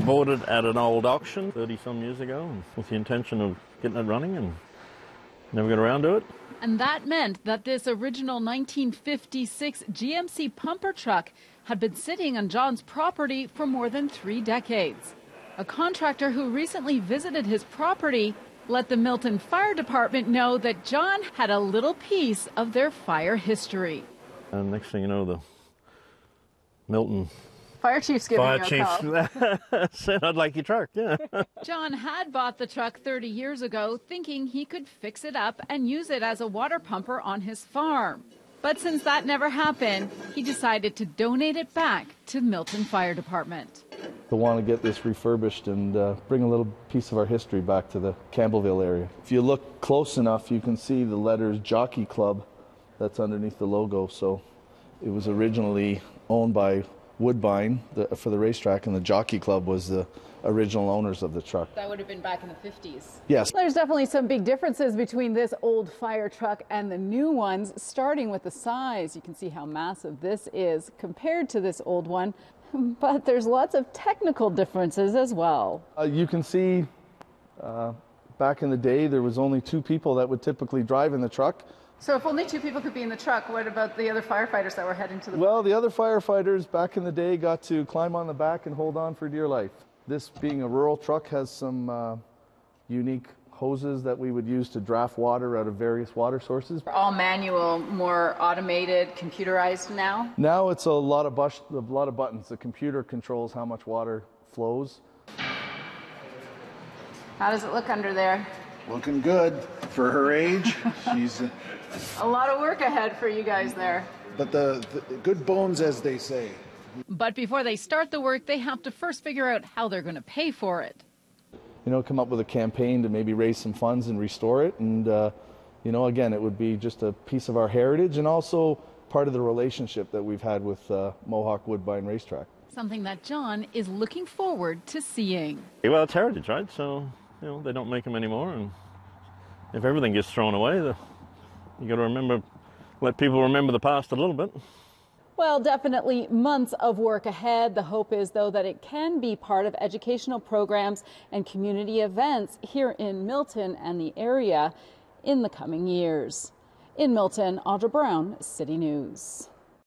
Bought it at an old auction 30-some years ago with the intention of getting it running and never got around to it. And that meant that this original 1956 GMC pumper truck had been sitting on John's property for more than 3 decades. A contractor who recently visited his property let the Milton Fire Department know that John had a little piece of their fire history. And next thing you know, the Milton Fire chief's giving Fire you a chief call. said, "I'd like your truck." Yeah. John had bought the truck 30 years ago, thinking he could fix it up and use it as a water pumper on his farm. But since that never happened, he decided to donate it back to Milton Fire Department. We want to get this refurbished and bring a little piece of our history back to the Campbellville area. If you look close enough, you can see the letters Jockey Club that's underneath the logo. So it was originally owned by Woodbine for the racetrack, and the Jockey Club was the original owners of the truck. That would have been back in the 50s. Yes. There's definitely some big differences between this old fire truck and the new ones, starting with the size. You can see how massive this is compared to this old one, but there's lots of technical differences as well. You can see back in the day there was only 2 people that would typically drive in the truck. So if only 2 people could be in the truck, what about the other firefighters that were heading to the... Well, the other firefighters back in the day got to climb on the back and hold on for dear life. This being a rural truck has some unique hoses that we would use to draft water out of various water sources. All manual, more automated, computerized now? Now it's a lot of buttons. The computer controls how much water flows. How does it look under there? Looking good for her age. She's a lot of work ahead for you guys there. But the good bones, as they say. But before they start the work, they have to first figure out how they're going to pay for it. You know, come up with a campaign to maybe raise some funds and restore it. And, you know, again, it would be just a piece of our heritage and also part of the relationship that we've had with Mohawk Woodbine Racetrack. Something that John is looking forward to seeing. Well, it's heritage, right? So, you know, they don't make them anymore. And if everything gets thrown away, you got to remember, let people remember the past a little bit. Well, definitely months of work ahead. The hope is, though, that it can be part of educational programs and community events here in Milton and the area in the coming years. In Milton, Audra Brown, City News.